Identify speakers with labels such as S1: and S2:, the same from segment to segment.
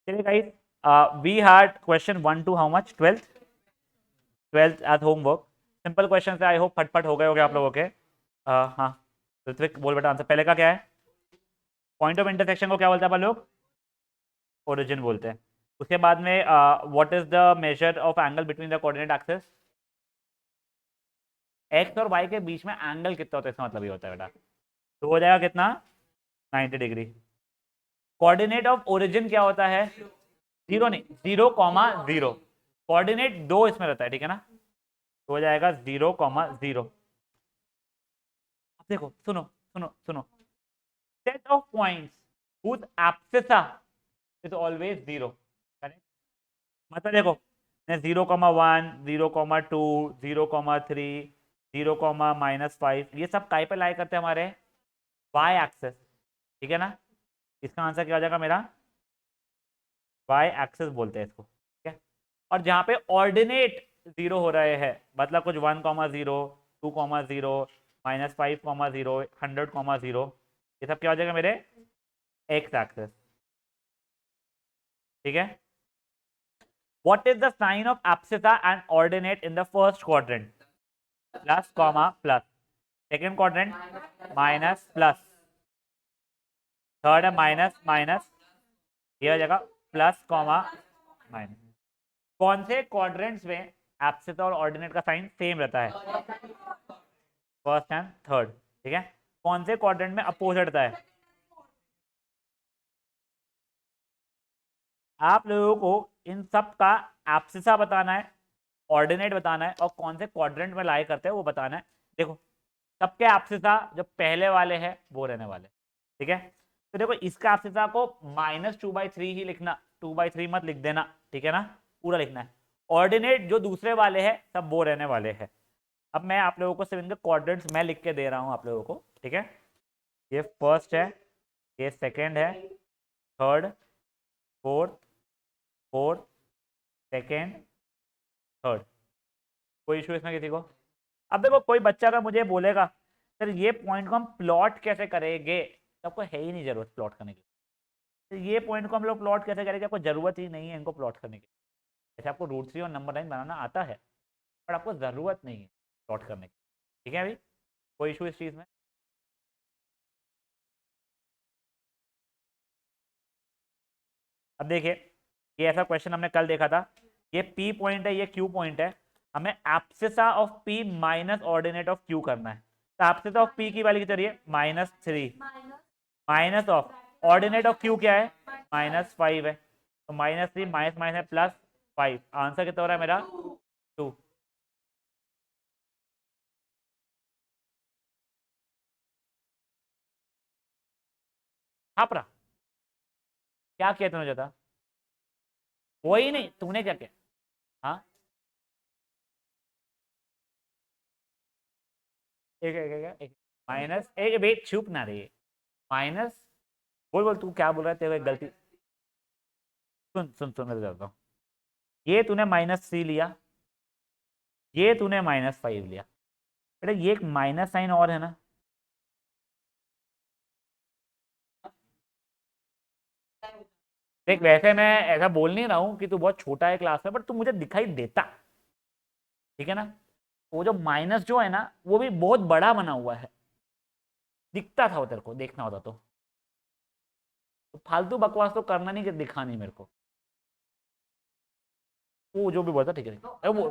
S1: चलिए guys, we had question 1 to how much 12th as homework. Simple question है, I hope फटफट हो गए होंगे आप लोगों के। हाँ, ऋत्विक बोल बेटा आंसर। पहले का क्या है? पॉइंट ऑफ इंटरसेक्शन को क्या बोलते हैं अपन लोग? ओरिजिन बोलते हैं। उसके बाद में what is the measure of angle between the coordinate axis? X और वाई के बीच में एंगल कितना होता है, इसका मतलब ये होता है बेटा। तो हो जाएगा कितना? 90 डिग्री। कोऑर्डिनेट ऑफ ओरिजिन क्या होता है? जीरो नहीं, 0,0। कोऑर्डिनेट दो इसमें रहता है, ठीक है ना? तो हो जाएगा 0,0। अब देखो, सुनो सुनो सुनो, set of points whose abscissa is always 0, correct? मतलब देखो, 0,1, 0,2, 0,3, 0,-5, ये सब काय पे लाई करते हैं? हमारे वाई एक्सेस, ठीक है ना? इसका आंसर क्या हो जाएगा मेरा? वाई एक्सेस बोलते हैं इसको, ठीक है? और जहां पे ऑर्डिनेट 0 हो रहे हैं, मतलब कुछ 1,0, 2,0, -5,0, 100,0, ये सब क्या हो जाएगा मेरे? एक्स एक्सेस, ठीक है? What is the sign of abscissa and ordinate in the first quadrant? Plus, comma, plus. Second quadrant, minus, plus. Third है माइनस माइनस, ये हो जाएगा प्लस कॉमा माइनस। कौन से क्वाड्रेंट्स में एब्सिसा और ऑर्डिनेट का साइन सेम रहता है? फर्स्ट एंड थर्ड, ठीक है? कौन से क्वाड्रेंट में अपोजिट रहता है? आप लोगों को इन सब का एब्सिसा बताना है, ऑर्डिनेट बताना है, और कौन से क्वाड्रेंट में लाई करते हैं वो बताना है। देखो, सबके एब्सिसा जो पहले वाले हैं वो रहने वाले, ठीक है? तो देखो, इसका एब्सिसा को -2/3 ही लिखना, 2/3 मत लिख देना, ठीक है ना? पूरा लिखना है। ऑर्डिनेट जो दूसरे वाले हैं सब वो रहने वाले हैं। अब मैं आप लोगों को सिर्फ इनके क्वाड्रेंट्स मैं लिख के दे रहा हूँ आप लोगों को, ठीक है? ये फर्स्ट है, ये सेकेंड है, third, fourth, fourth, second, third. कोई इशू इसमें किसी को? अब देखो, कोई बच्चा अगर मुझे बोलेगा सर ये पॉइंट को हम प्लॉट कैसे करेंगे, तो आपको है ही नहीं जरूरत प्लॉट करने की। तो ये पॉइंट को हम लोग प्लॉट कैसे करेंगे? आपको जरूरत ही नहीं है इनको प्लॉट करने की। जैसे आपको √3 और नंबर लाइन बनाना आता है, पर आपको जरूरत नहीं है प्लॉट करने की, ठीक है? अभी कोई इशू इस चीज में? अब देखिए, ये ऐसा क्वेश्चन हमने कल देखा था। ये पी पॉइंट है, ये क्यू पॉइंट है। हमें abscissa of P minus ordinate of Q करना है। तो एब्सिसा ऑफ पी की वैल्यू कितनी है? -3, minus of ordinate of Q क्या है? -5 है। तो -3 माइनस माइनस है +5, आंसर कितना हो रहा है मेरा? 2। हाँ परा, क्या किया तूने ज्यादा? वही नहीं, तूने क्या किया? हाँ, एक एक एक, एक। माइनस एक, वेट चुप ना रही। माइनस, बोल बोल, तू क्या बोल रहा है? तेरे को एक गलती। सुन सुन सुन, मैं बताता हूँ। ये तूने -3 लिया, ये तूने -5 लिया। बेटा ये एक माइनस साइन और है ना? देख, वैसे मैं ऐसा बोल नहीं रहा हूँ कि तू बहुत छोटा है क्लास में, बट तू मुझे दिखाई देता, ठीक है ना? वो जो माइनस जो है ना, वो भी बहुत बड़ा बना हुआ है, दिखता था वो तेरे को, देखना होता तो फालतू बकवास तो करना नहीं कि दिखानी मेरे को। वो जो भी बोलता, ठीक है? अरे वो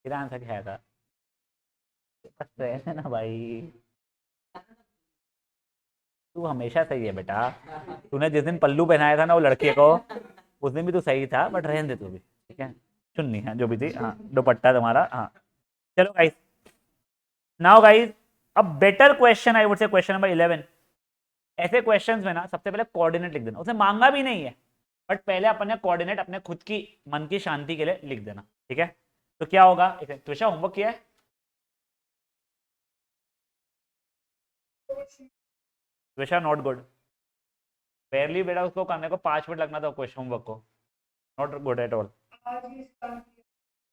S1: तेरा आंसर क्या था? बस रहने ना भाई, तू हमेशा सही है बेटा। तूने जिस दिन पल्लू पहनाया था ना वो लड़के को, उस दिन भी तू सही था, बट रहने दे तू भी, ठीक है? चुन्नी है जो भी थी, हाँ, दुपट्टा तुम्हारा, हाँ। चलो गाइस, नाउ गाइस, अब better question, I would say question number 11। ऐसे क्वेश्चंस में ना सबसे पहले कोऑर्डिनेट लिख देना, उसे मांगा भी नहीं है, बट पहले अपन ने कोऑर्डिनेट अपने खुद की मन की शांति के लिए लिख देना, ठीक है? तो क्या होगा? त्रिशा होमवर्क किया है? त्रिशा नॉट गुड, फेयरली बेटा उसको करने को 5 मिनट लगना था क्वेश्चन होमवर्क को, नॉट गुड एट ऑल।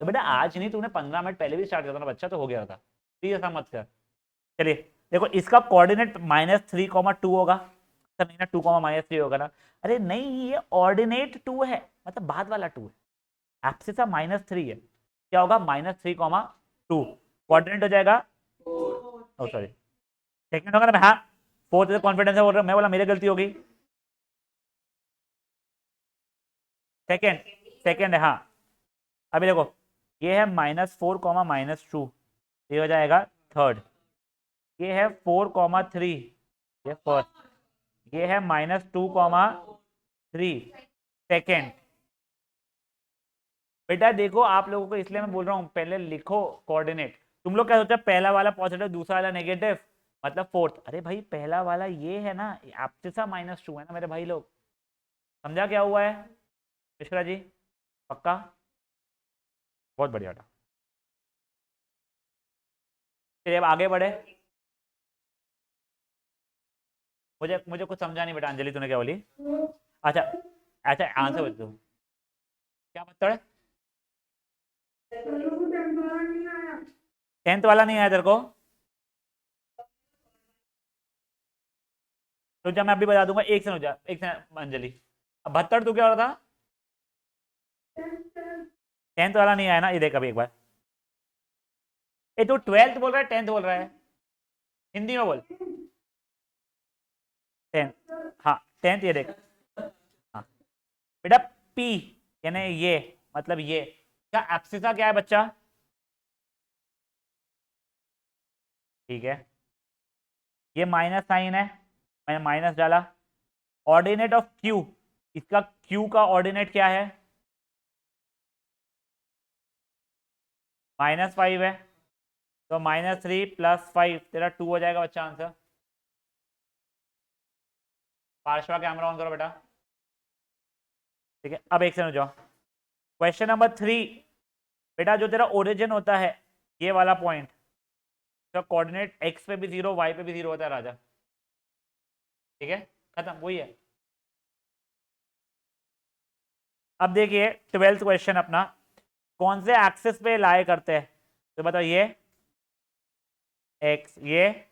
S1: तो बेटा आज नहीं, तूने 15 मिनट पहले भी स्टार्ट करता ना बच्चा, तो हो गया था। प्लीज ऐसा मत कर। चलिए देखो, इसका कोऑर्डिनेट -3,2 होगा। सर नहीं ना, 2,-3 होगा ना। अरे नहीं, ये ऑर्डिनेट 2 है, मतलब बाद वाला 2 है। एब्सिसा -3 है, क्या होगा? -3,2। कोऑर्डिनेट हो जाएगा, ओ सॉरी, सेकंड होगा ना। हाँ, फोर्थ कॉन्फिडेंस है बोल रहा, मैं बोला मेरी गलती होगी। सेकंड, सेकंड है हाँ। अभी देखो, ये है -4, -2, ये हो जाएगा थर्ड। ये है 4,3, ये फर्स्ट। ये है -2,3, सेकेंड। बेटा देखो, आप लोगों को इसलिए मैं बोल रहा हूँ पहले लिखो कोऑर्डिनेट। तुम लोग क्या सोचते हैं, पहला वाला पॉजिटिव दूसरा वाला नेगेटिव मतलब फोर्थ। अरे भाई पहला वाला ये है ना, एब्सिसा -2 है ना मेरे भाई लोग। समझा क्या हुआ है मिश्रा जी? पक्का? बहुत बढ़िया था। फिर अब आगे बढ़े। मुझे मुझे कुछ समझा नहीं बेटा। अंजलि तूने क्या बोली? अच्छा, अच्छा आंसर बता दो, क्या बता रहे? 10th वाला नहीं आया तेरे को? तो जब मैं अभी बता दूंगा, एक सेकंड हो जा, एक सेकंड अंजलि। अब 72 तो क्या हो रहा था? 10th वाला नहीं आया ना, ये देख अभी एक बार। ये तू 12th बोल रहा है 10th बोल रहा है? हिंदी में बोल। 10th, हाँ 10th, ये देख। हाँ बेटा, पी यानी ये, मतलब ये क्या एब्सिसा क्या है बच्चा? ठीक है, ये माइनस साइन है, मैंने माइनस डाला। ऑर्डिनेट ऑफ क्यू, इसका क्यू का ऑर्डिनेट क्या है? -5 है, तो -3 + 5 तेरा 2 हो जाएगा बच्चा आंसर। पार्श्वा कैमरा ऑन करो बेटा। ठीक है, अब एक से हो जाओ। Question number 3। बेटा जो तेरा ओरिजिन होता है, ये वाला पॉइंट, तो कोऑर्डिनेट एक्स पे भी 0, वाई पे भी 0 होता है राजा। ठीक है, खत्म, वही है। अब देखिए 12th क्वेश्चन अपना, कौन से एक्सिस पे लाई करते हैं? तो बताओ, ये एक्स, ये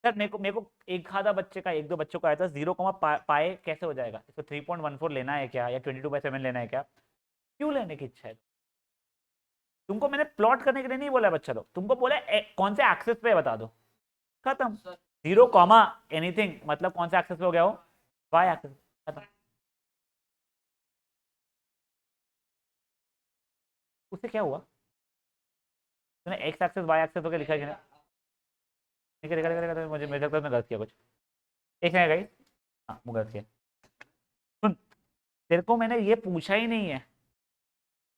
S1: सर मेरे को एक आधा बच्चे का, एक दो बच्चों का आया था 0, कैसे हो जाएगा? इसको 3.14 लेना है क्या, या 22/7 लेना है क्या? क्यों लेने की इच्छा है? तुमको मैंने प्लॉट करने के लिए नहीं बोला बच्चा लोग, तुमको बोला कौन से एक्सेस पे बता दो, खत्म। 0, एनीथिंग मतलब कौन से एक्सेस पे हो गया हो? वाई एक्सेस, खत्म। उससे क्या हुआ? तूने एक्स एक्सेस वाई एक्सेस होकर लिखा है कि नहीं? ठीक है, लिखा मुझे मेरे लगता है मैं गलत किया कुछ। एक सेकंड गाइस, हाँ मैं गलत किया। सुन, तेरे को मैंने ये पूछा ही नहीं है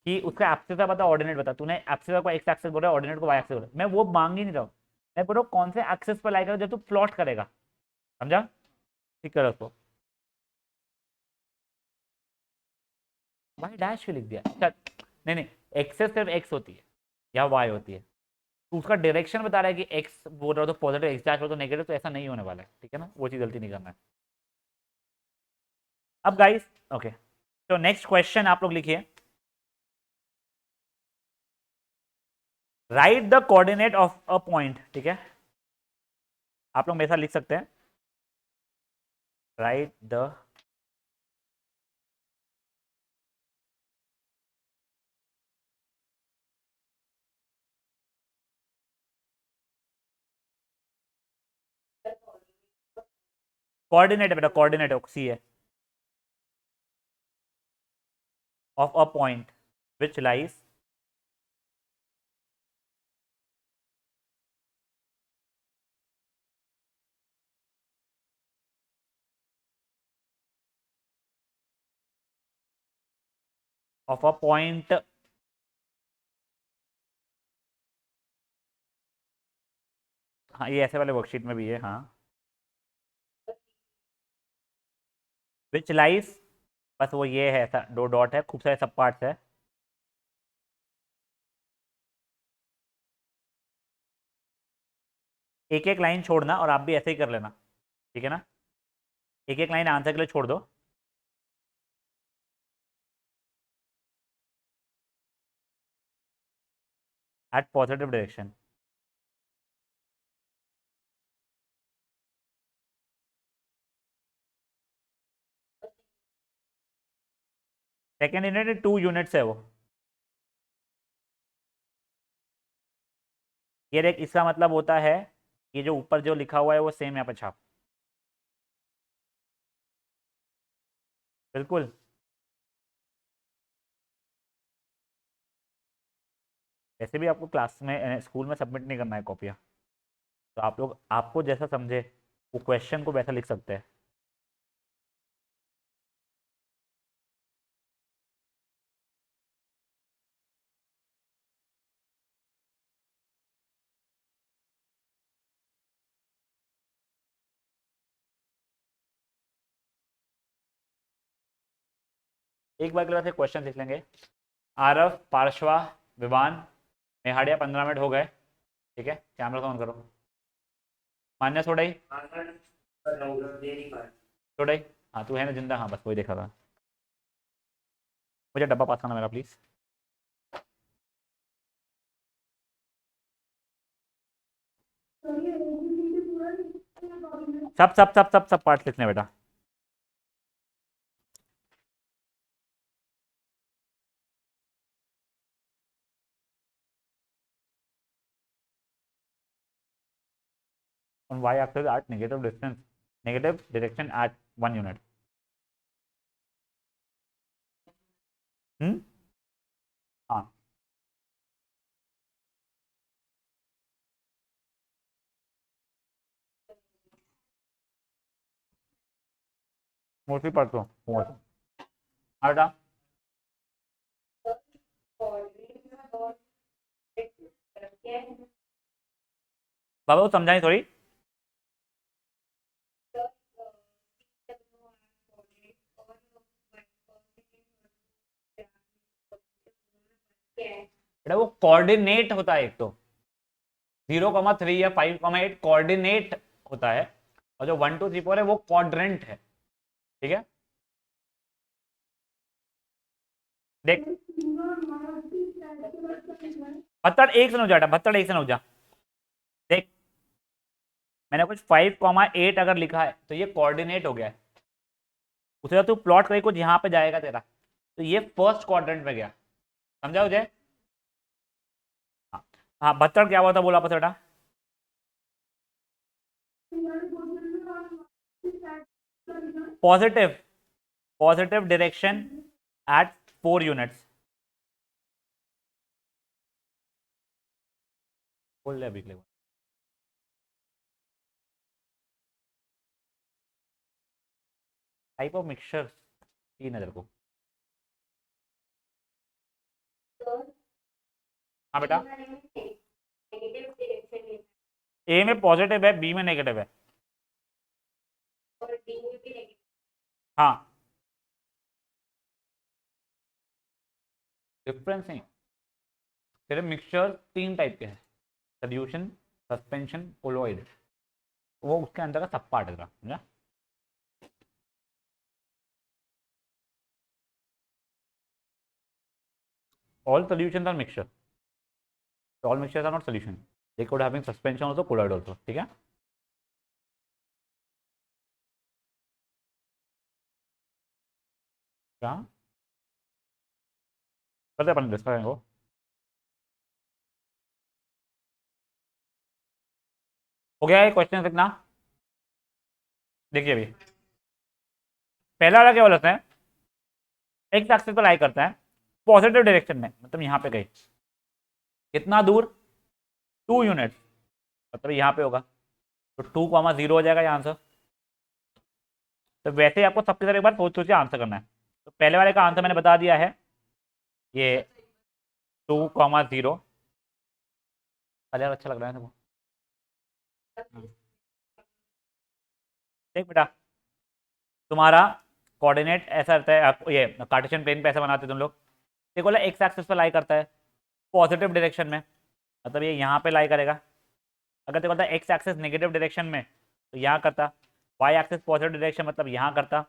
S1: कि उसका एक्सेस का बता, ऑर्डिनेट बता। तूने एक्सेस को एक्स एक्सेस बोला, ऑर्डिनेट को वाई एक्सेस बोला, मैं वो मांग ही नहीं रहा हूँ। मैं बोल रहा हूँ कौन से एक्सेस पर लाएगा जब तू प्लॉट करेगा, समझा? ठीक कर उसको। भाई डैश क्यों लिख दिया? चल, नहीं नहीं, एक्सेस सिर्फ एक्स होती है या वाई होती है। तो उसका डायरेक्शन बता रहा है कि एक्स बोल रहा हो तो पॉजिटिव, एक्स डैश हो तो नेगेटिव, तो ऐसा नहीं होने वाला है, ठीक है ना? वो चीज़ गलती नहीं करना है। अब गाइस, ओके, तो नेक्स्ट क्वेश्चन आप लोग लिखिए, right the coordinate of a point. ठीक है, आप लोग मेरे साथ लिख सकते हैं, राइट द कोऑर्डिनेट है बेटा, कोऑर्डिनेट सी है, of a point which lies of a point, हाँ ये ऐसे वाले वर्कशीट में भी है, हाँ। विच लाइज, बस वो ये है, ऐसा दो डॉट है, खूब सारे सब पार्ट्स है। एक एक लाइन छोड़ना, और आप भी ऐसे ही कर लेना, ठीक है ना? एक एक लाइन आंसर के लिए छोड़ दो। At positive direction. Second unit 2 units है वो। ये देख, इसका मतलब होता है ये जो ऊपर जो लिखा हुआ है वो सेम यहाँ पे छाप। बिल्कुल। वैसे भी आपको क्लास में स्कूल में सबमिट नहीं करना है कॉपियाँ, तो आप लोग आपको जैसा समझे वो क्वेश्चन को वैसा लिख सकते हैं। एक बार के बाद क्वेश्चन लिख लेंगे। आरव, पार्श्वा, विवान, मेहाड़िया 15 मिनट हो गए। ठीक है, कैमरा ऑन करो। मान्य थोड़ा ही, थोड़ा ही। हाँ तू है ना जिंदा, हाँ बस वही देखा था। मुझे डब्बा पास करना मेरा प्लीज। सब सब सब सब सब पार्ट लिखने बेटा। on y axis at negative distance, negative direction at 1 unit। हाँ मोस्टली परसों हुआ था। आटा बाबा को समझाई थोड़ी। बेटा वो कोऑर्डिनेट होता है, एक तो 0,3 या 5,8 कोऑर्डिनेट होता है, और जो 1 2 3 4 है वो क्वाड्रेंट है। ठीक है, देख भत्तड़ एक से नौ जा, भत्तड़ एक से नौ जा। देख मैंने कुछ 5,8 अगर लिखा है तो ये कोऑर्डिनेट हो गया है। उसे तू प्लॉट करके कुछ यहाँ पे जाएगा तेरा, तो ये फर्स्ट क्वाड्रेंट में गया। समझा मुझे? हाँ हाँ, भत्तड़ क्या हुआ था बोला बेटा? Positive, positive direction at 4 units. बोल ले अभी के लिए। टाइप ऑफ मिक्सचर तीन है तेरे को। हाँ बेटा, ए में पॉजिटिव है, बी में नेगेटिव है। हाँ डिफरेंस नहीं, तेरे मिक्सचर तीन टाइप के हैं, सोल्यूशन, सस्पेंशन, कोलोइड। वो उसके अंदर का सब पार्ट है तेरा, समझा? All solutions are mixture, all mixtures are not solution, they could having suspension also, colloid also। ठीक है, क्या करते अपन डिस्कस करेंगे। हो गया ये क्वेश्चन लिखना। देखिए अभी पहला वाला क्या बोलते हैं, एक्स एक्सिस पर लाई करता है पॉजिटिव डायरेक्शन में, मतलब यहाँ पे गई कितना दूर, 2 यूनिट, मतलब यहाँ पे होगा, तो 2,0 हो जाएगा ये आंसर। तो वैसे ही आपको सबके तरह एक बार सोच सोच के आंसर करना है। तो पहले वाले का आंसर मैंने बता दिया है, ये 2,0। कलर अच्छा लग रहा है तुमको। देख बेटा, तुम्हारा कोऑर्डिनेट ऐसा रहता है, आप ये कार्टेशियन प्लेन पे ऐसा बनाते तुम लोग। देखो बोला एक्स एक्सिस पर लाई करता है पॉजिटिव डायरेक्शन में, मतलब ये यहाँ पे लाई करेगा। अगर देखो बोलता है एक्स एक्सिस नेगेटिव डायरेक्शन में, तो यहाँ करता। वाई एक्सिस पॉजिटिव डायरेक्शन मतलब यहाँ करता,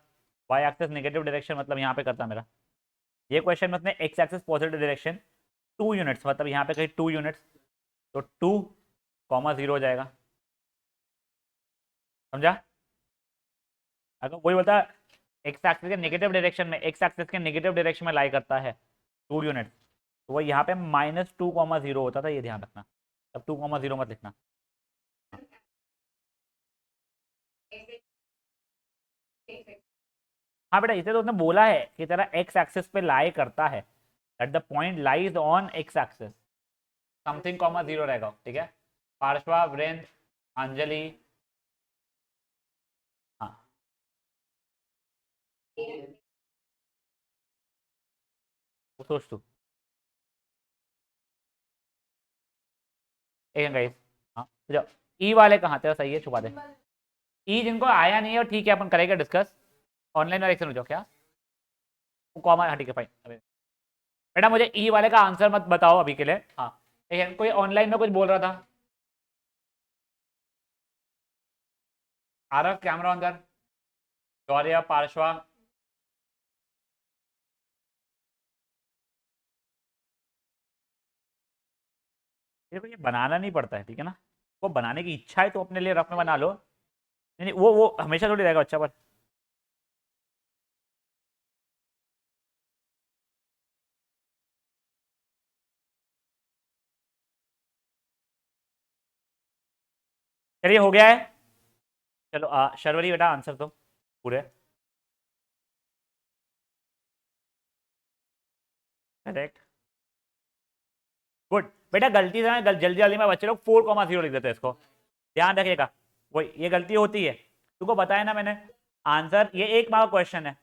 S1: वाई एक्सिस नेगेटिव डायरेक्शन मतलब यहाँ पे करता मेरा। ये क्वेश्चन में उसने x axis positive direction 2 units, मतलब यहाँ पे कहीं 2 यूनिट्स, तो 2,0 हो जाएगा, समझा? अगर कोई बोलता है एक्स एक्सिस के नेगेटिव डायरेक्शन में, एक्स एक्सिस के नेगेटिव डायरेक्शन में लाई करता है 2 यूनिट, तो वो यहाँ पे -2,0 होता था, ये ध्यान रखना। अब 2,0 मत लिखना। हाँ बेटा, इसे तो उसने बोला है कि तेरा एक्स एक्सिस पे लाई करता है, that the point lies on x axis, something comma zero रहेगा, ठीक है? पार्श्वा, वीरेंद्र, अंजलि, हाँ वो सोच तू। एक गाइस, हाँ जाओ। ई वाले कहाँ थे? सही है, छुपा दे। ई जिनको आया नहीं है, और ठीक है अपन करेंगे डिस्कस। ऑनलाइन वाले एक्शन हो जाओ क्या? कॉमा, हाँ ठीक है फाइन। बेटा मुझे ई वाले का आंसर मत बताओ अभी के लिए, हाँ ठीक है? कोई ऑनलाइन में कुछ बोल रहा था? आरव कैमरा ऑन कर। गौरिया, पार्श्वा, देखो ये बनाना नहीं पड़ता है, ठीक है ना? वो बनाने की इच्छा है तो अपने लिए रफ में बना लो। नहीं नहीं, वो हमेशा थोड़ी रहेगा अच्छा, पर चलिए हो गया है। चलो शर्वरी बेटा आंसर दो पूरे। करेक्ट, गुड बेटा। गलती से जल्दी जल्दी में बच्चे लोग 4,0 लिख देते हैं इसको, ध्यान रखिएगा। वही ये गलती होती है, तुमको बताया ना मैंने। आंसर ये 1 मार्क क्वेश्चन है,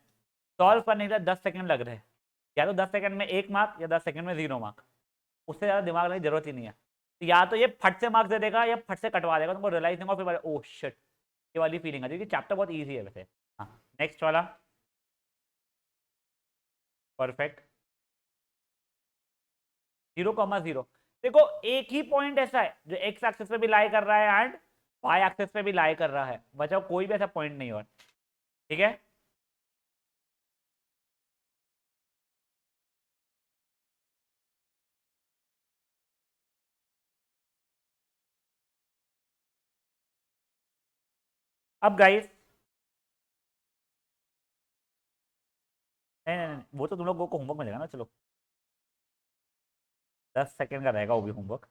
S1: सॉल्व करने के लिए 10 सेकंड लग रहे हैं। या तो 10 सेकंड में 1 मार्क, या 10 सेकंड में 0 मार्क। उससे ज़्यादा दिमाग लगाने की जरूरत ही नहीं है। तो या तो ये फट से मार्क्स दे देगा, या फट से कटवा देगा, तुमको रियलाइज नहीं होगा, फिर ओह शिट, ये वाली फीलिंग है। क्योंकि चैप्टर बहुत ईजी है वैसे। हाँ, नेक्स्ट वाला। परफेक्ट। 0,0 देखो, एक ही पॉइंट ऐसा है जो एक्स एक्सिस पे भी लाई कर रहा है एंड वाई एक्सिस पे भी लाई कर रहा है, बचाओ कोई भी ऐसा पॉइंट नहीं और, ठीक है? अब गाइस, नहीं नहीं नहीं, वो तो तुम लोगों को होमवर्क मिलेगा ना, चलो 10 सेकंड का रहेगा वो भी होमवर्क।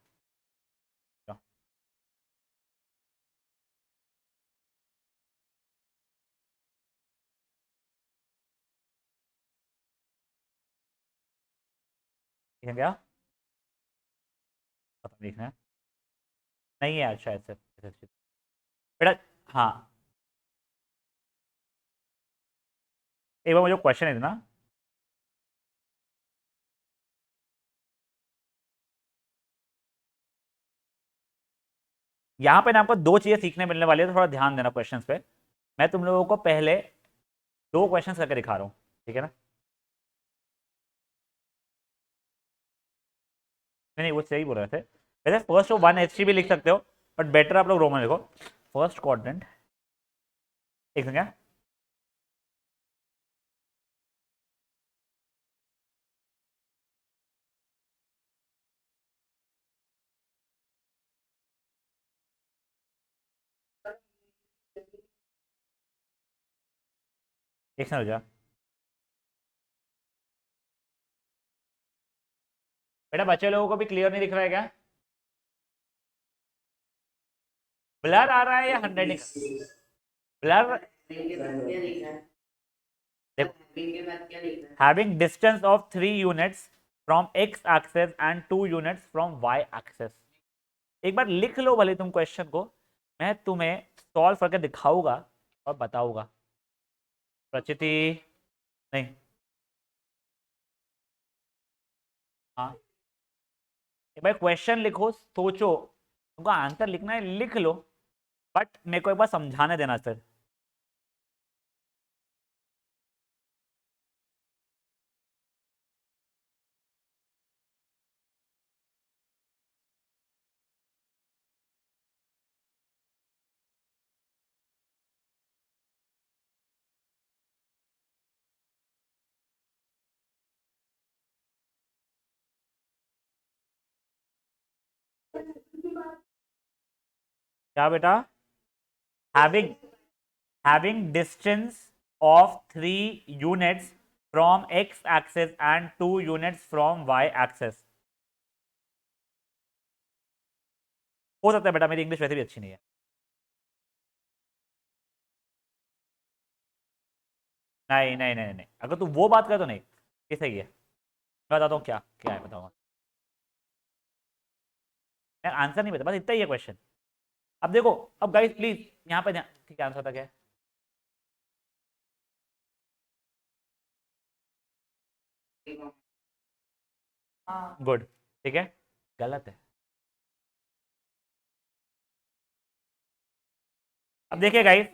S1: ठीक है क्या? पता देखना है, नहीं है शायद से बेटा। हाँ, एक बार मुझे क्वेश्चन है ना। यहाँ पे ना आपको दो चीजें सीखने मिलने वाली है, तो थोड़ा ध्यान देना क्वेश्चंस पे। मैं तुम लोगों को पहले दो क्वेश्चंस करके दिखा रहा हूँ, ठीक है ना? नहीं नहीं, वो सही बोल रहे थे। वैसे फर्स्ट 1 HP भी लिख सकते हो, बट बेटर आप लोग रोमन लिखो। फर्स्ट क्वाड्रेंट, एक सेकंड क्या? एक सेकंड हो जा बेटा, बच्चे लोगों को भी क्लियर नहीं दिख रहा है क्या? ब्लर आ रहा है या handwriting? Blur, having distance of 3 units from x axis and 2 units from y axis। एक बार लिख लो भले तुम क्वेश्चन को, मैं तुम्हें सॉल्व करके दिखाऊंगा और बताऊंगा। प्रचिति, नहीं, हाँ एक बार क्वेश्चन लिखो, सोचो, तुमको आंसर लिखना है लिख लो, बट मेरे को एक बार समझाने देना सर। क्या बेटा? Having having distance of 3 units from x axis and 2 units from y axis. हो सकता है बेटा, मेरी इंग्लिश वैसे भी अच्छी नहीं है। नहीं नहीं नहीं नहीं, अगर तू वो बात करे तो नहीं, ये सही है। मैं बताता हूँ क्या क्या है, बताऊंगा। मैं आंसर नहीं बता, बस इतना ही है क्वेश्चन। अब देखो, अब गाइस प्लीज यहाँ पे ध्यान, ठीक है आंसर था क्या? गुड, ठीक है, गलत है। अब देखिए गाइस,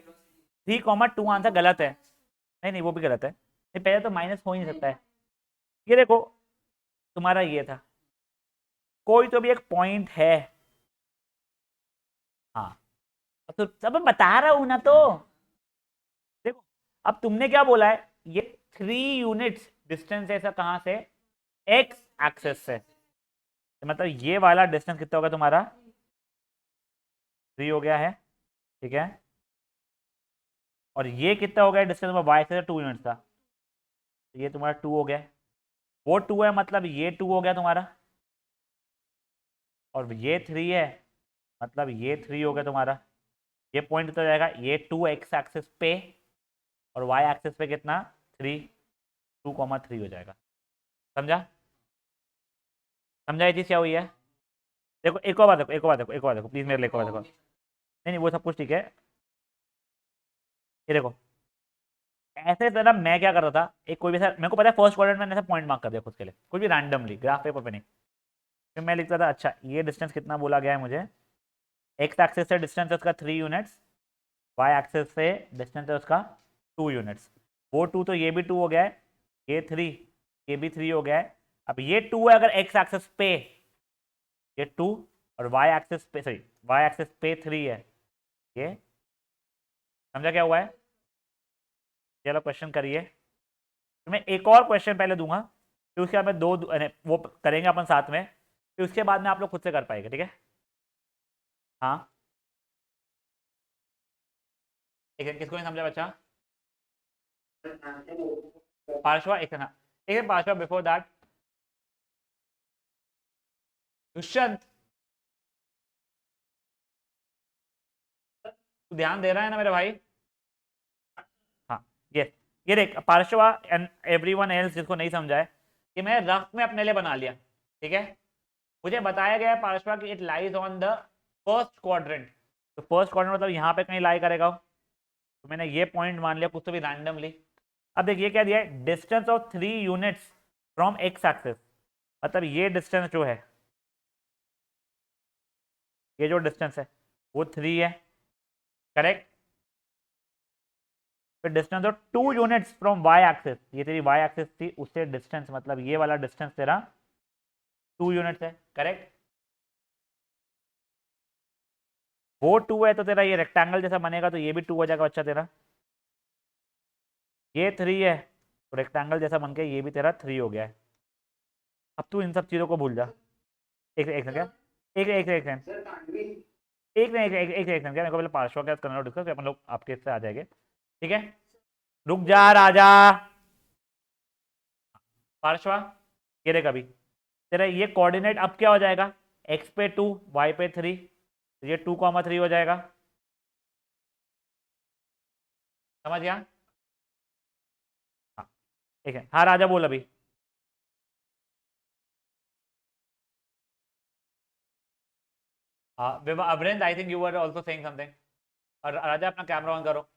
S1: 3,2 आंसर गलत है। नहीं नहीं, वो भी गलत है, ये पहले तो माइनस हो ही नहीं सकता है। ये देखो, तुम्हारा ये था, कोई तो भी एक पॉइंट है। हाँ, तो सब मैं बता रहा हूं ना तो। देखो, अब तुमने क्या बोला है, ये 3 units डिस्टेंस है, ऐसा कहां से? एक्स एक्सेस से। तो मतलब ये वाला डिस्टेंस कितना होगा तुम्हारा? 3 हो गया है, ठीक है। और ये कितना हो गया डिस्टेंस वाई से? 2 units था, तो ये तुम्हारा 2 हो गया। वो 2 है, मतलब ये 2 हो गया तुम्हारा। और ये 3 है, मतलब ये 3 हो गया तुम्हारा। ये पॉइंट कितना हो जाएगा? ये 2 एक्स एक्सिस पे, और वाई एक्सिस पे कितना? 3। 2,3 हो जाएगा। समझा? समझा ये चीज़ क्या हुई है? देखो एक और बात देखो, एक और बात देखो, एक और बात देखो, प्लीज मेरे लिए एक और बात देखो। नहीं नहीं, वो सब कुछ ठीक है। ये देखो, ऐसे तरह मैं क्या कर रहा था, एक कोई भी ऐसा, मेरे को पता है फर्स्ट क्वाड्रेंट में ऐसा पॉइंट मार्क कर दिया खुद के लिए, कुछ भी रैंडमली ग्राफ पेपर पे नहीं। फिर मैं लिखता था, अच्छा ये डिस्टेंस कितना बोला गया है मुझे, एक्स एक्सिस से डिस्टेंस है उसका 3 units, वाई एक्सिस से डिस्टेंस है उसका 2 units। वो 2 तो ये भी 2 हो गया है, ये 3, ये भी 3 हो गया है। अब ये 2 है अगर एक्स एक्सिस पे, ये 2, और वाई एक्सिस पे, सॉरी वाई एक्सिस पे 3 है ये। समझा क्या हुआ है? चलो क्वेश्चन करिए। तो मैं एक और क्वेश्चन पहले दूंगा, फिर उसके बाद में वो करेंगे अपन साथ में, फिर उसके बाद में आप लोग खुद से कर पाएंगे, ठीक है? हाँ, एक किसको नहीं समझा बच्चा? पार्श्वा, एक ना, एक है पार्श्वा, बिफोर दैट दुष्यंत, तू ध्यान दे रहा है ना मेरे भाई? हाँ, ये देख पार्श्वा एंड एवरीवन एल्स जिसको नहीं समझा है, कि मैं रफ में अपने लिए बना लिया, ठीक है। मुझे बताया गया है पार्श्वा कि it lies on the first quadrant. तो फर्स्ट क्वाड्रेंट मतलब यहाँ पे कहीं लाई करेगा, तो मैंने ये पॉइंट मान लिया कुछ तो भी रैंडमली। अब देखिए क्या दिया है, distance of 3 units from x axis, मतलब ये डिस्टेंस जो है, ये जो डिस्टेंस है वो 3 है, करेक्ट। फिर distance of 2 units from Y axis, ये तेरी वाई एक्सिस थी, उससे डिस्टेंस, मतलब ये वाला डिस्टेंस तेरा 2 units है, करेक्ट। वो 2 है तो तेरा ये रेक्टेंगल जैसा बनेगा, तो ये भी 2 हो जाएगा बच्चा तेरा। ये 3 है, तो रेक्टेंगल जैसा बन के ये भी तेरा 3 हो गया है। अब तू इन सब चीज़ों को भूल जा। एक एक सेकंड, एक एक एक सेकंड, एक नहीं, एक सेकंड, क्या मेरे को पहले पार्श्व का करना डिस्कस, अपन लोग आपके इससे आ जाएंगे, ठीक है। रुक जा राजा। पार्श्वा, ये देख अभी तेरा ये कोऑर्डिनेट अब क्या हो जाएगा, एक्स पे 2, वाई पे 3, तो ये 2,3 हो जाएगा। समझ गया? हाँ, ठीक है, हाँ राजा बोल अभी। हाँ Avarendra, I think you were also saying something. और राजा अपना कैमरा ऑन करो।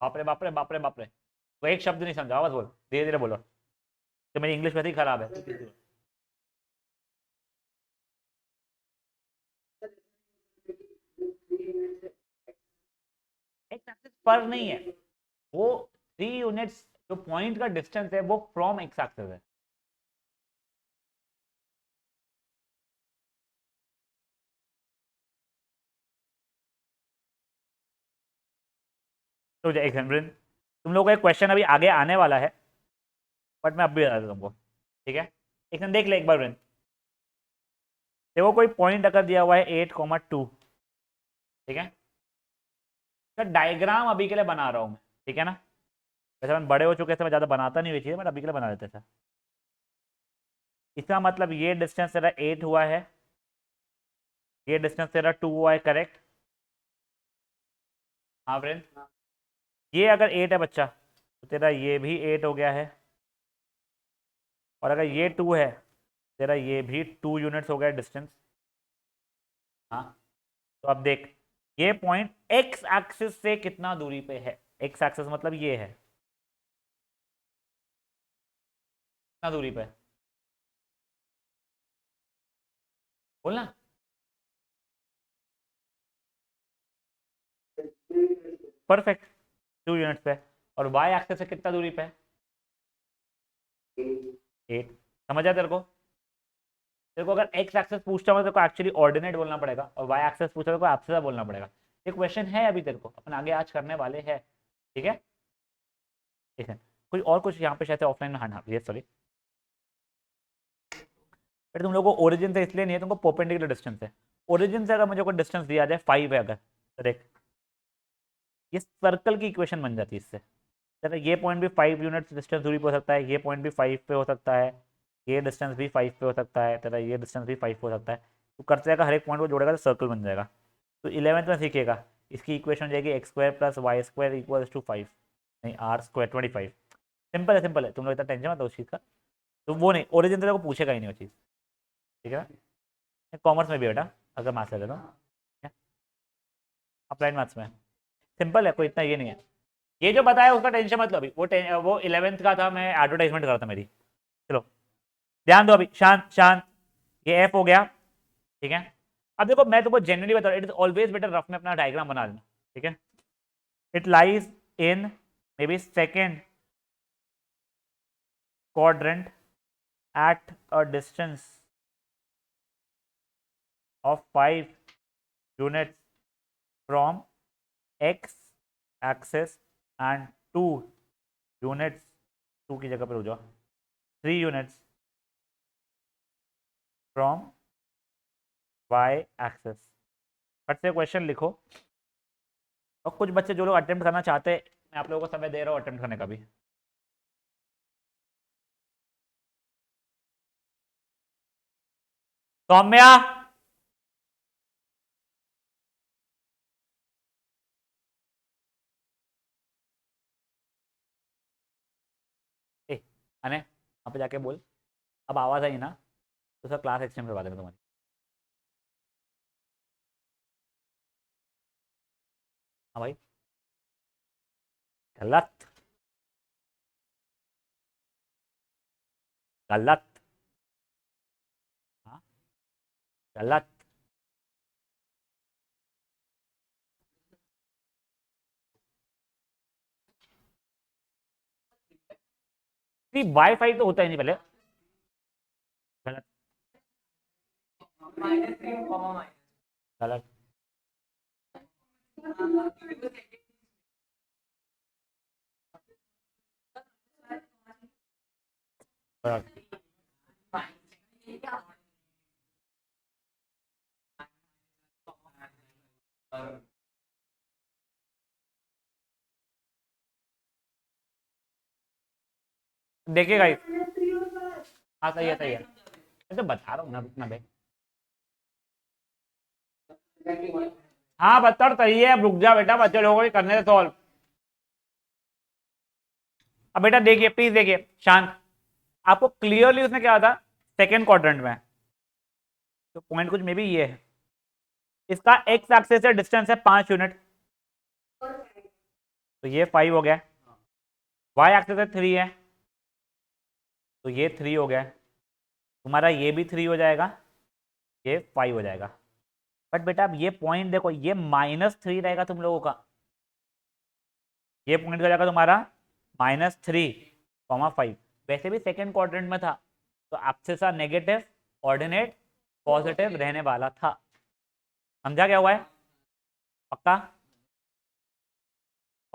S1: बाप रे बाप रे बाप रे बाप रे, वो एक शब्द नहीं समझा, बस बोल, धीरे धीरे बोलो, तो मेरी इंग्लिश वैसे ही खराब है। एक्स एक्सिस पर नहीं है वो, 3 units जो पॉइंट का डिस्टेंस है वो फ्रॉम एक्स एक्सिस है। तो एक सेकंड, तुम लोगों को एक क्वेश्चन अभी आगे आने वाला है, बट मैं अब भी बता देता हूँ तुमको, ठीक है। एक देख ले एक बार ब्रेन। देखो कोई पॉइंट अगर दिया हुआ है 8,2, ठीक है। तो डायग्राम अभी के लिए बना रहा हूँ मैं, ठीक है ना। वैसे मैं बड़े हो चुके थे, मैं ज़्यादा बनाता नहीं हुई चीज़, बट अभी के लिए बना देते थे। इसका मतलब ये डिस्टेंस तेरा 8 हुआ है, ये डिस्टेंस तेरा 2 हुआ है, करेक्ट। हाँ फ्रेंड, ये अगर 8 है बच्चा, तो तेरा ये भी 8 हो गया है, और अगर ये 2 है, तेरा ये भी 2 यूनिट्स हो गया डिस्टेंस। हाँ, तो अब देख, ये पॉइंट एक्स एक्सिस से कितना दूरी पे है। एक्स एक्सिस मतलब ये है, कितना दूरी पे है बोलना। परफेक्ट, 2 यूनिट्स पे। और वाई एक्सिस से कितना दूरी पे है, 8। समझ आया तेरे को। तेरे को अगर एक्स एक्सेस पूछता हो तो को एक्चुअली ऑर्डिनेट बोलना पड़ेगा, और वाई एक्सेस पूछता हो तो एब्सिसा बोलना पड़ेगा। ये क्वेश्चन है अभी तेरे को, अपन आगे आज करने वाले हैं, ठीक है। ठीक है, कोई और कुछ यहाँ पे शायद ऑफलाइन में, हाँ हाँ ये सॉरी। फिर तुम लोगों को ओरिजिन से इसलिए नहीं है, तुमको परपेंडिकुलर डिस्टेंस है। ओरिजिन से अगर मुझे कोई डिस्टेंस दिया जाए 5 है अगर, तो देख ये सर्कल की इक्वेशन बन जाती है इससे। जैसे ये पॉइंट भी 5 यूनिट्स डिस्टेंस दूरी पे हो सकता है, ये पॉइंट भी 5 पे हो सकता है, ये डिस्टेंस भी 5 पे हो सकता है, तेरा ये डिस्टेंस भी 5 पे हो सकता है। तो करते जाएगा, हर एक पॉइंट को जोड़ेगा तो सर्कल बन जाएगा। तो 11th में सीखेगा, इसकी इक्वेशन हो जाएगी X square plus Y square equals to 5, नहीं आर स्क्वायर 25। सिंपल है, सिंपल है, तुम लोग इतना टेंशन मत लो उस चीज़ का। तो वो नहीं, ओरिजिन तो को पूछेगा ही नहीं वो चीज़, ठीक है ना। कॉमर्स में भी बेटा अगर मैथ्स ले तो अप्लाइड मैथ्स में सिंपल है, कोई इतना ये नहीं है। ये जो बताया उसका टेंशन मत लो अभी, वो 11th का था, मैं एडवर्टाइजमेंट कर रहा था मेरी। चलो ध्यान दो अभी, शांत शांत। ये एफ हो गया, ठीक है। अब देखो मैं तुमको जनरली बता रहा हूँ, it is always better rough में अपना डायग्राम बना लेना, ठीक है। It lies in may be second quadrant at a distance of 5 units from x axis and 2 units, 2 की जगह पर हो जाओ 3 units from y axis। फट से क्वेश्चन लिखो, और कुछ बच्चे जो लोग अटेम्प्ट करना चाहते हैं, मैं आप लोगों को समय दे रहा हूँ अटेम्प्ट करने का भी। सौम्या, ए अने वहाँ पे जाके बोल, अब आवाज़ आई ना तो सर क्लास एक्सटेंड करवा देना तुम्हारी। हाँ भाई, गलत, गलत, हाँ गलत। वाईफाई तो होता ही नहीं पहले, गलत, गलत। गलत। देखिए गाइस, हाँ सही है सही है, मैं तो बता रहा हूँ ना, रुकना भाई। हाँ बता सही है, अब रुक जा बेटा, बच्चे लोगों को करने से सॉल्व। अब बेटा देखिए प्लीज देखिए शांत, आपको क्लियरली उसने क्या था सेकेंड क्वाड्रेंट में, तो पॉइंट कुछ में भी ये है, इसका एक्स एक्सिस से डिस्टेंस है 5 यूनिट, तो ये 5 हो गया। वाई एक्सिस से 3 है, तो ये 3 हो गया। तुम्हारा ये भी 3 हो जाएगा, ये 5 हो जाएगा। बट बेटा अब ये पॉइंट देखो, ये -3 रहेगा तुम लोगों का, ये पॉइंट हो जाएगा तुम्हारा -3,5। वैसे भी सेकेंड क्वाड्रेंट में था, तो एब्सिसा नेगेटिव, ऑर्डिनेट पॉजिटिव रहने वाला था। समझा क्या हुआ है, पक्का।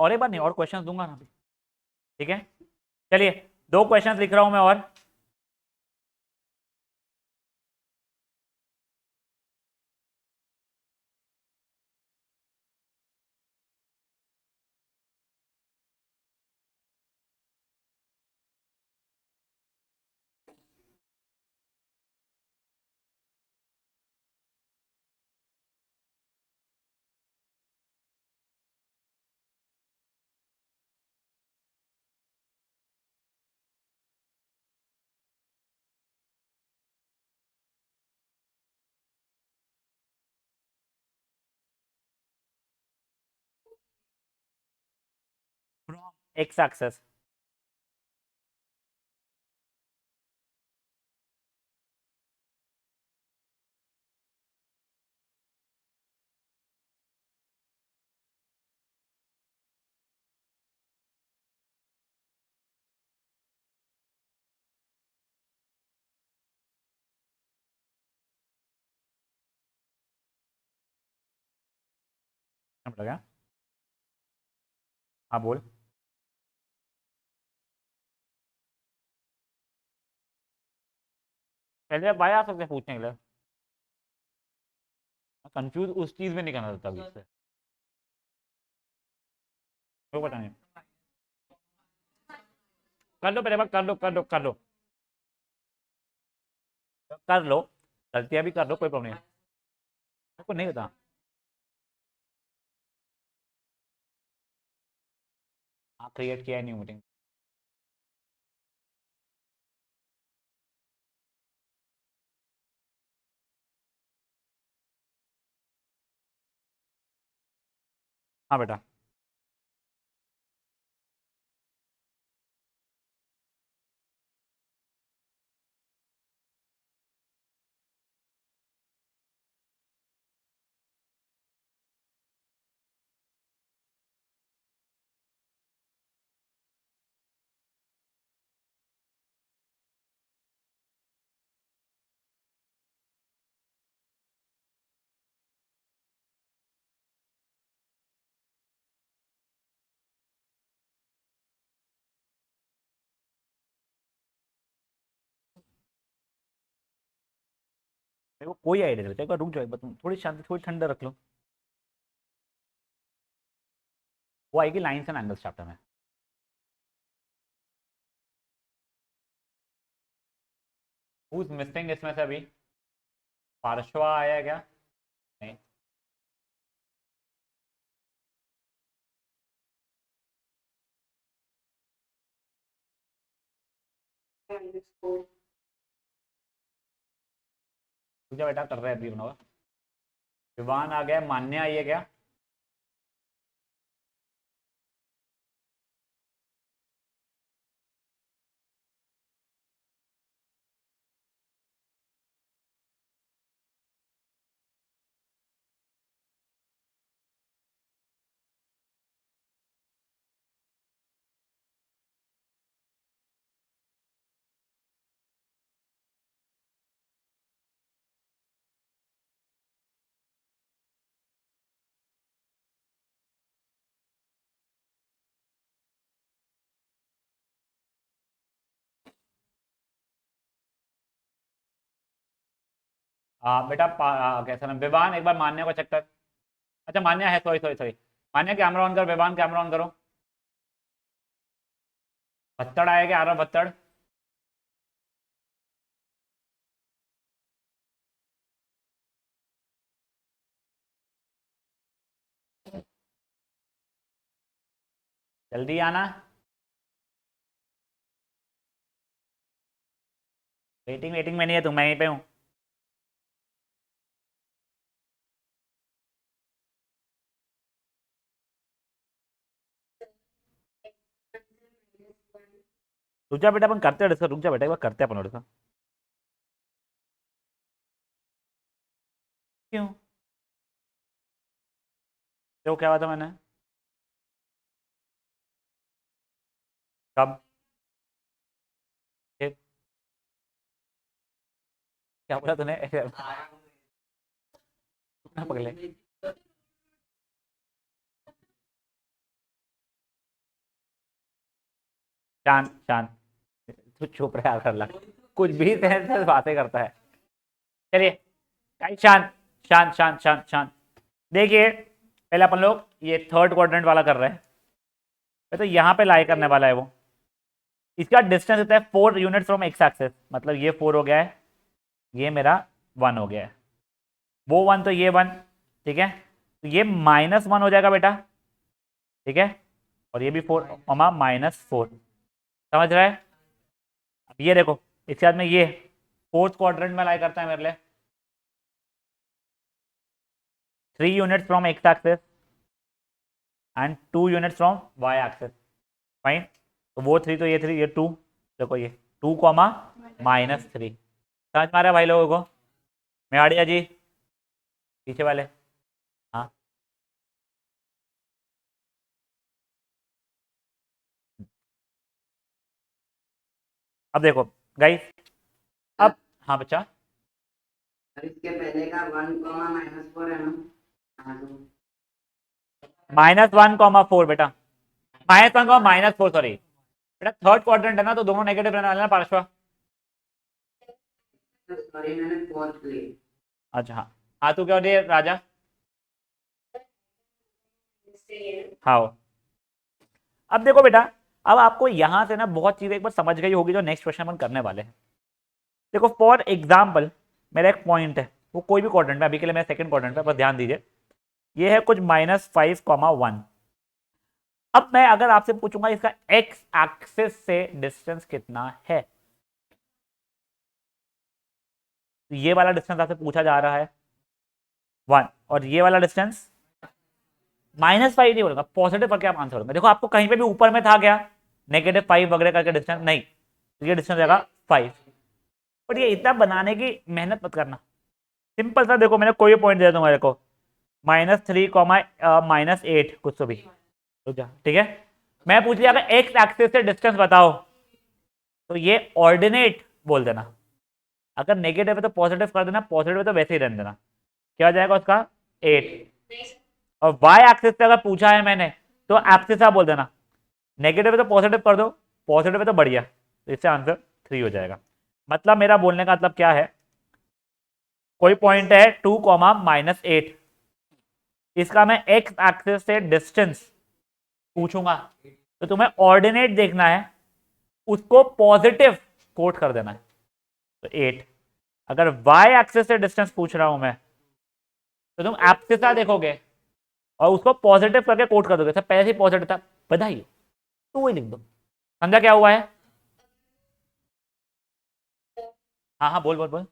S1: और एक बार नहीं, और क्वेश्चन दूंगा ना, ठीक है। चलिए 2 क्वेश्चन लिख रहा हूं मैं और। X axis. क्या? हाँ बोल। पहले आप भाई आ सकते हैं पूछने के लिए, कंफ्यूज उस चीज में नहीं करना था अभी से, वो पता नहीं। कर लो पहले बार, कर लो कर लो कर लो कर लो, गलतियां भी कर लो, कोई प्रॉब्लम नहीं, आपको नहीं होता। हाँ क्रिएट किया है न्यू मीटिंग। हाँ बेटा। मेरे को कोई आइडिया नहीं, एक बार रुक जाओ, एक बार तुम थोड़ी शांति, थोड़ी ठंडा रख लो। वो आएगी लाइन्स एंड एंगल्स चैप्टर में। हु इज मिसिंग इसमें से अभी? पार्श्वा आया क्या? नहीं। पूजा बेटा कर रहे हैं अभी बनाओ। विवान आ गया, मान्य आई है क्या? बेटा कैसा नाम, विवान एक बार मान्य को चेक कर। अच्छा मान्य है, सॉरी सॉरी सॉरी। मान्य कैमरा ऑन करो, विवान कैमरा ऑन करो। भत्तड़ आएगा, आ रहा भत्तड़। जल्दी आना। वेटिंग वेटिंग में नहीं है, तुम मैं यहीं पे हूँ। रुक जा बेटा, अपन करते हैं डिस्कस, रुक जा बेटा, एक बार करते हैं अपन डिस्कस। क्यों? तो क्या बात है मैंने? कब? फिर क्या बोला तूने? पगले। शांत शांत, तू चुप रहा कर ला, कुछ भी से बातें करता है। चलिए गाइस, शांत शांत शांत शांत शांत। देखिए पहले अपन लोग ये थर्ड क्वाड्रेंट वाला कर रहे हैं, तो यहाँ पे लाई करने वाला है वो। इसका डिस्टेंस होता है 4 यूनिट फ्रॉम एक्स एक्सेस, मतलब ये 4 हो गया है, ये मेरा 1 हो गया है, वो 1 तो ये 1, ठीक है। तो ये -1 हो जाएगा बेटा, ठीक है, और ये भी 4 -4, समझ रहा है। अब ये देखो इसके बाद में ये फोर्थ क्वाड्रेंट में लाई करता है मेरे लिए, 3 units from X axis and 2 units from Y axis, fine. तो वो 3 तो ये 3, ये 2, देखो ये 2 कॉमा -3, समझ में आ रहा है भाई लोगों को। मेवाड़िया जी पीछे वाले, हाँ अब देखो गाइस, अब हाँ बच्चा,
S2: इसके पहले का 1, -4 है ना। हाँ तो
S1: -1, 4 बेटा, -1, -4, सॉरी बेटा, थर्ड क्वाड्रेंट है ना, तो दोनों नेगेटिव रहने वाले ना पार्श्व।
S2: सॉरी मैंने 4th ली।
S1: अच्छा हाँ, हाँ तू क्या हो रही है राजा, हाँ। अब देखो बेटा, अब आपको यहां से ना बहुत चीजें एक बार समझ गई होगी जो नेक्स्ट क्वेश्चन अपन करने वाले हैं। देखो फॉर एग्जाम्पल मेरा एक पॉइंट है, वो कोई भी क्वाड्रेंट में, अभी के लिए मैं सेकंड क्वाड्रेंट पे, बस ध्यान दीजिए, ये है कुछ -5, 1। अब मैं अगर आपसे पूछूंगा इसका एक्स एक्सिस से डिस्टेंस कितना है, तो ये वाला डिस्टेंस आपसे पूछा जा रहा है 1, और ये वाला डिस्टेंस -5 नहीं बोलूंगा, पॉजिटिव करके आप आंसर होगा। देखो आपको कहीं पे भी ऊपर में था क्या -5 वगैरह करके डिस्टेंस, नहीं, तो ये डिस्टेंस रहेगा 5। बट ये इतना बनाने की मेहनत मत करना, सिंपल सा देखो, मैंने कोई पॉइंट दे दूंगा देखो, -3, -8 कुछ तो भी, रुक जा, ठीक है। मैं पूछ लिया अगर एक्स एक्सिस से डिस्टेंस बताओ, तो ये ऑर्डिनेट बोल देना, अगर नेगेटिव है तो पॉजिटिव कर देना, पॉजिटिव है तो वैसे ही रहने देना, क्या हो जाएगा उसका 8। और वाई एक्सिस से अगर पूछा है मैंने, तो एब्सिसा बोल देना, नेगेटिव है तो पॉजिटिव कर दो, पॉजिटिव है तो बढ़िया, तो इससे आंसर 3 हो जाएगा। मतलब मेरा बोलने का मतलब क्या है, कोई पॉइंट है 2, -8, इसका मैं एक्स एक्सिस से डिस्टेंस पूछूंगा, तो तुम्हें ऑर्डिनेट देखना है, उसको पॉजिटिव कोट कर देना है, तो 8। अगर वाई एक्सिस से डिस्टेंस पूछ रहा हूं मैं, तो तुम एब्सिसा देखोगे और उसको पॉजिटिव करके कोट कर दोगे, पहले से पॉजिटिव था, बधाई, तो वही लिख दो। समझा क्या हुआ है। हाँ हाँ बोल बोल बोल।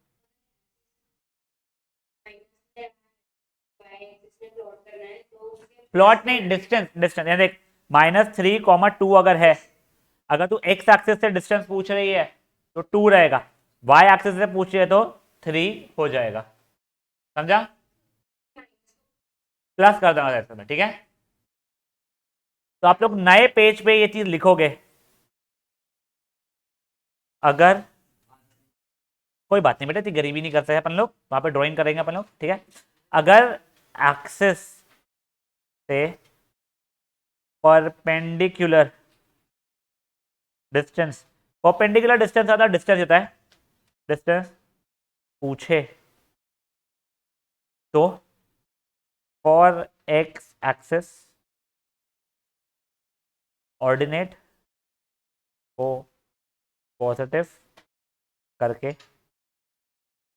S1: प्लॉट नहीं, डिस्टेंस, डिस्टेंस यानी देख, -3, 2 अगर है, अगर तू एक्स एक्सिस से डिस्टेंस पूछ रही है तो 2 रहेगा, वाई एक्सिस से पूछ रही है तो 3 हो जाएगा, समझा। प्लस कर देना ऐसे में, ठीक है। तो आप लोग नए पेज पे ये चीज लिखोगे, अगर कोई बात नहीं बेटा, इतनी गरीबी नहीं करते हैं अपन लोग, वहां पे ड्राइंग करेंगे अपन लोग, ठीक है। अगर एक्सिस से परपेंडिकुलर डिस्टेंस, परपेंडिकुलर डिस्टेंस आता है, डिस्टेंस होता है, डिस्टेंस पूछे, तो फॉर एक्स एक्सिस ऑर्डिनेट को पॉजिटिव करके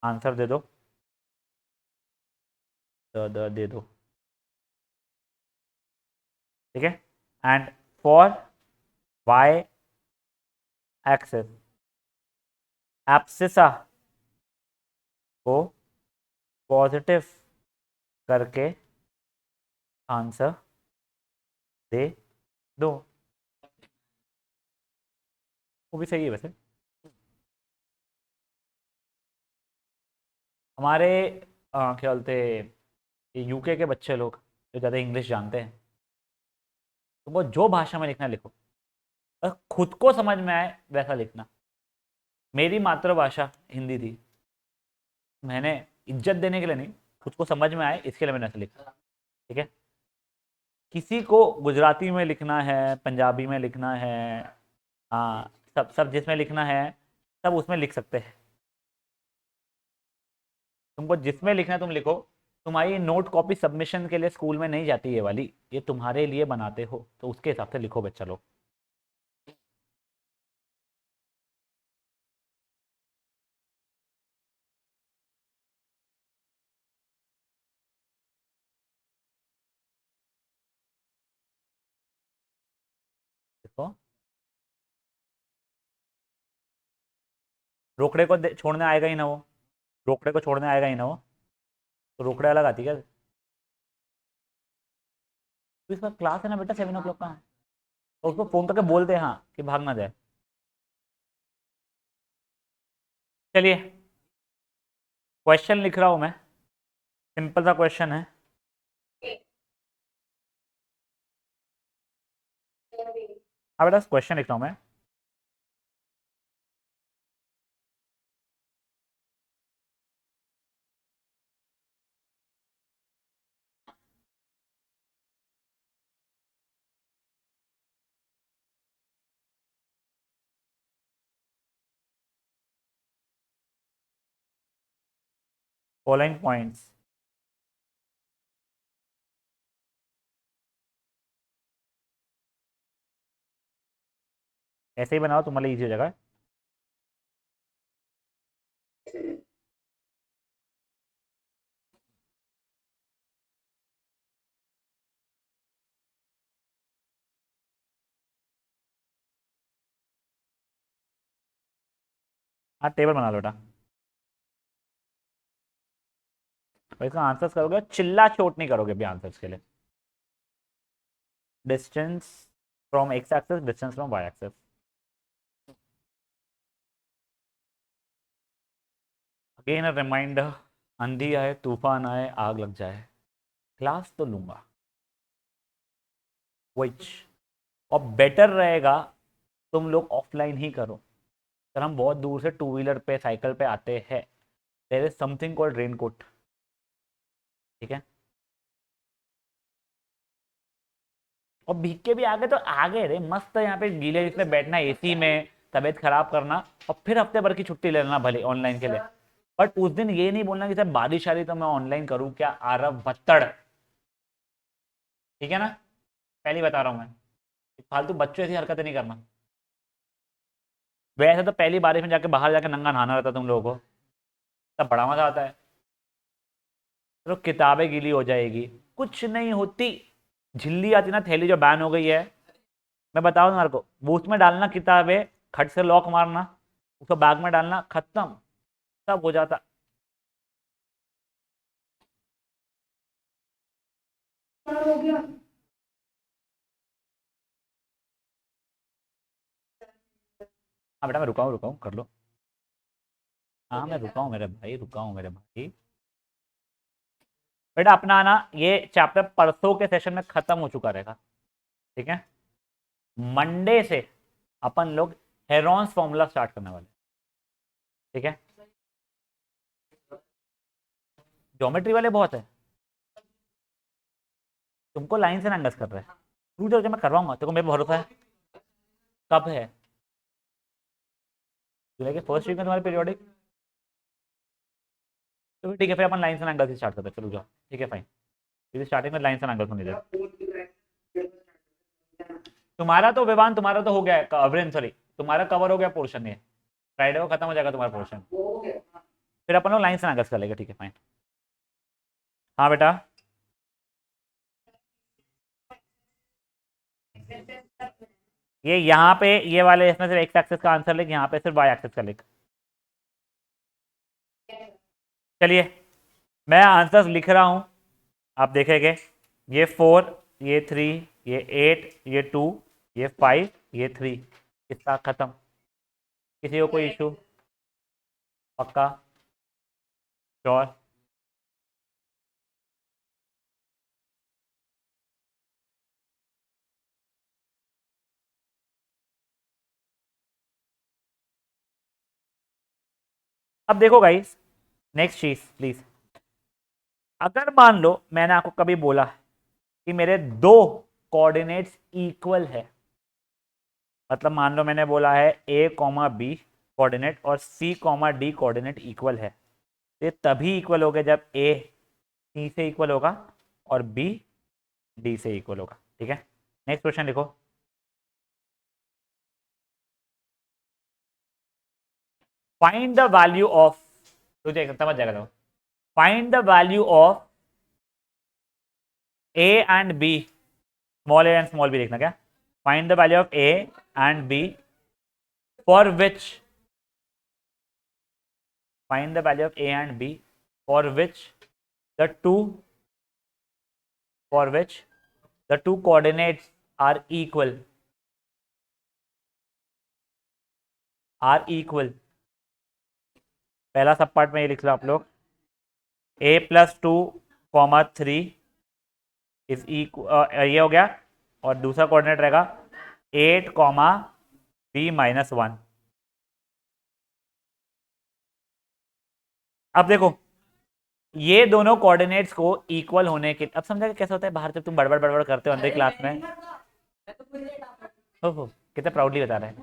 S1: आंसर दे दो, दे दो, ठीक है। And for Y axis abscissa को पॉजिटिव करके आंसर दे दो, वो भी सही है वैसे। हमारे क्या बोलते, यूके के बच्चे लोग जो ज़्यादा इंग्लिश जानते हैं, तो वो जो भाषा में लिखना लिखो, बस खुद को समझ में आए वैसा लिखना। मेरी मातृभाषा हिंदी थी, मैंने इज्जत देने के लिए नहीं, खुद को समझ में आए इसके लिए मैंने ऐसा लिखा, ठीक है। किसी को गुजराती में लिखना है, पंजाबी में लिखना है, हाँ, सब सब जिसमें लिखना है सब उसमें लिख सकते हैं। तुमको जिसमें लिखना है तुम लिखो। तुम्हारी नोट कॉपी सबमिशन के लिए स्कूल में नहीं जाती ये वाली, ये तुम्हारे लिए बनाते हो, तो उसके हिसाब से लिखो बच्चा लोग। देखो, रोकड़े को छोड़ने आएगा ही ना वो, रोकड़े को छोड़ने आएगा ही ना वो, तो रोकड़े अलग आती क्या? तो इसका क्लास है ना बेटा 7 o'clock का, तो उसको फोन करके बोलते हैं हाँ कि भाग ना जाए। चलिए, क्वेश्चन लिख रहा हूँ मैं, सिंपल सा क्वेश्चन है। हाँ बेटा, क्वेश्चन लिख रहा हूँ मैं। Following points. ऐसे ही बनाओ, तुम्हारे लिए इजी हो जाएगा। हाँ, टेबल बना लो बेटा। और इसका आंसर्स करोगे, चिल्ला चोट नहीं करोगे भी आंसर्स के लिए। Distance from X axis, distance from Y axis. Again a reminder, आंधी आए तूफान आए आग लग जाए, क्लास तो लूंगा विच। और बेटर रहेगा तुम लोग ऑफलाइन ही करो। सर हम बहुत दूर से टू व्हीलर पे साइकिल पे आते हैं, there is something called raincoat. ठीक है, और भीग के भी आगे तो आगे रे, मस्त है यहाँ पे गीले जिसमें बैठना एसी में, तबीयत खराब करना, और फिर हफ्ते भर की छुट्टी ले लेना भले ऑनलाइन के लिए। बट उस दिन ये नहीं बोलना कि सर बारिश आ रही तो मैं ऑनलाइन करूँ क्या, आरव भत्तड़। ठीक है ना, पहले ही बता रहा हूँ मैं, फालतू बच्चों ऐसी हरकतें नहीं करना। वैसे तो पहली बारिश में जाके बाहर जाके नंगा नहाना रहता तुम लोगों को, तब बड़ा मजा आता है। तो किताबें गीली हो जाएगी, कुछ नहीं होती। झिल्ली आती ना, थैली जो बैन हो गई है, मैं बताऊँ तुम्हारे को, वो उसमें डालना किताबें, खट से लॉक मारना, उसको बैग में डालना, खत्म, सब हो जाता। हो गया। हाँ बेटा, मैं रुका हूँ कर लो। हाँ मैं रुका हूँ मेरे भाई, रुका हूँ मेरे भाई। बेटा अपना ना ये चैप्टर परसों के सेशन में खत्म हो चुका रहेगा। ठीक है, मंडे से अपन लोग हेरॉन्स फॉर्मूला स्टार्ट करने वाले। ठीक है, ज्योमेट्री वाले बहुत है, तुमको लाइन से एंगल्स कर रहे हैं। रुक जाओ, मैं करवाऊंगा, तेरे को मेरे पे भरोसा है। कब है? जुलाई के फर्स्ट वीक में तुम्हारे पीरियोडिक। तो फिर ठीक है, फिर अपन लाइन एंड एंगल्स से स्टार्ट करते हैं, चलो जाओ। ठीक है फाइन, फिर स्टार्टिंग में लाइन एंड एंगल्स होने दे। तुम्हारा तो विवान, तुम्हारा तो हो गया है कवरेज, सॉरी, तुम्हारा कवर हो गया पोर्शन, ये फ्राइडे को खत्म हो जाएगा तुम्हारा पोर्शन। फिर अपन लोग लाइन एंड एंगल्स कर लेंगे। ठीक है फाइन। हाँ बेटा, ये यहाँ पे ये वाले इसमें सिर्फ एक्स एक्सेस का आंसर लिख, यहाँ पे सिर्फ वाई एक्सेस का लिख। चलिए, मैं आंसर्स लिख रहा हूँ, आप देखेंगे। ये 4, ये 3, ये 8, ये 2, ये 5, ये 3, इसका खत्म। किसी को कोई इशू? पक्का? श्योर? अब देखो गाइस, नेक्स्ट चीज प्लीज, अगर मान लो मैंने आपको कभी बोला कि मेरे दो कोऑर्डिनेट्स इक्वल है, मतलब मान लो मैंने बोला है ए कॉमा बी कोऑर्डिनेट और C comma D coordinate equal है, ये तभी इक्वल होगा जब ए सी से इक्वल होगा और बी डी से इक्वल होगा। ठीक है, नेक्स्ट क्वेश्चन लिखो। फाइंड द वैल्यू ऑफ, तुझे समझ जाएगा तो, find the value of A and B, small A and small B देखना क्या, find the value of A and B for which, find the value of a and b for which the two coordinates are equal, पहला सब part में ये लिख लो आप लोग, a plus 2 comma 3 is ये हो गया, और दूसरा कोऑर्डिनेट रहेगा 8 कॉमा b माइनस 1। अब देखो ये दोनों कोऑर्डिनेट्स को इक्वल होने के, अब समझा कैसे होता है बाहर जब तुम बड़बड़ बड़बड़ करते हो अंदर क्लास में, हो कितना प्राउडली बता रहे हैं।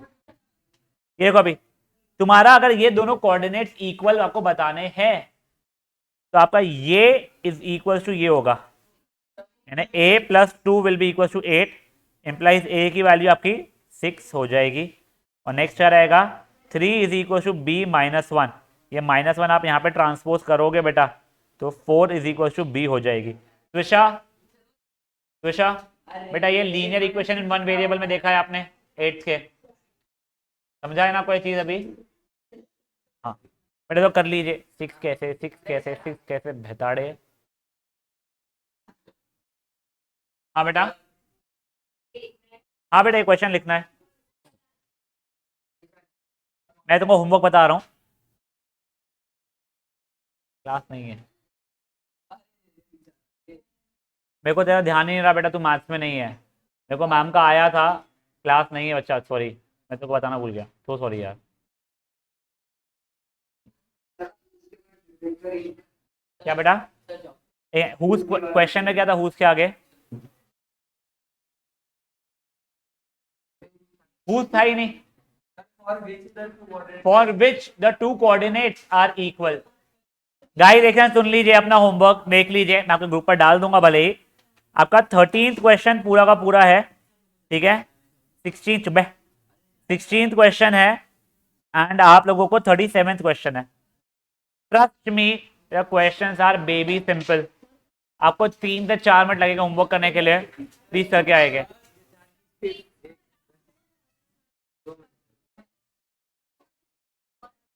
S1: ये देखो अभी तुम्हारा अगर ये दोनों कोऑर्डिनेट्स इक्वल आपको बताने हैं तो आपका ये इज इक्वल टू ये होगा, यानी a plus 2 will be equal to 8, implies a की वैल्यू आपकी 6 हो जाएगी, और नेक्स्ट क्या रहेगा 3 is equal to b minus 1, ये माइनस 1 आप यहाँ पे ट्रांसपोज करोगे बेटा तो 4 इज इक्वल टू b हो जाएगी। त्विषा बेटा ये linear equation in one variable में देखा है आपने 8 के, समझा है ना कोई चीज अभी? हाँ बेटा तो कर लीजिए, 6 कैसे भेताड़े। हाँ बेटा, हाँ बेटा ये क्वेश्चन लिखना है, मैं तुमको होमवर्क बता रहा हूँ, क्लास नहीं है। मेरे को तेरा ध्यान ही नहीं रहा बेटा, तू मैथ्स में नहीं है, मेरे को मैम का आया था, क्लास नहीं है बच्चा, सॉरी मैं तुमको बताना भूल गया, तो सॉरी यार। क्या बेटा हुज क्वेश्चन में क्या था, हुज के आगे हुज था ही नहीं, for which the two coordinates are equal. Guys देखना, सुन लीजिए अपना होमवर्क देख लीजिए, मैं आपके ग्रुप पर डाल दूंगा भले ही, आपका 13th क्वेश्चन पूरा का पूरा है, ठीक है 16th क्वेश्चन है, एंड आप लोगों को 37th क्वेश्चन है। Trust me the questions are baby simple, आपको 3 से 4 मिनट लगेगा होमवर्क करने के लिए, प्लीज करके आएंगे।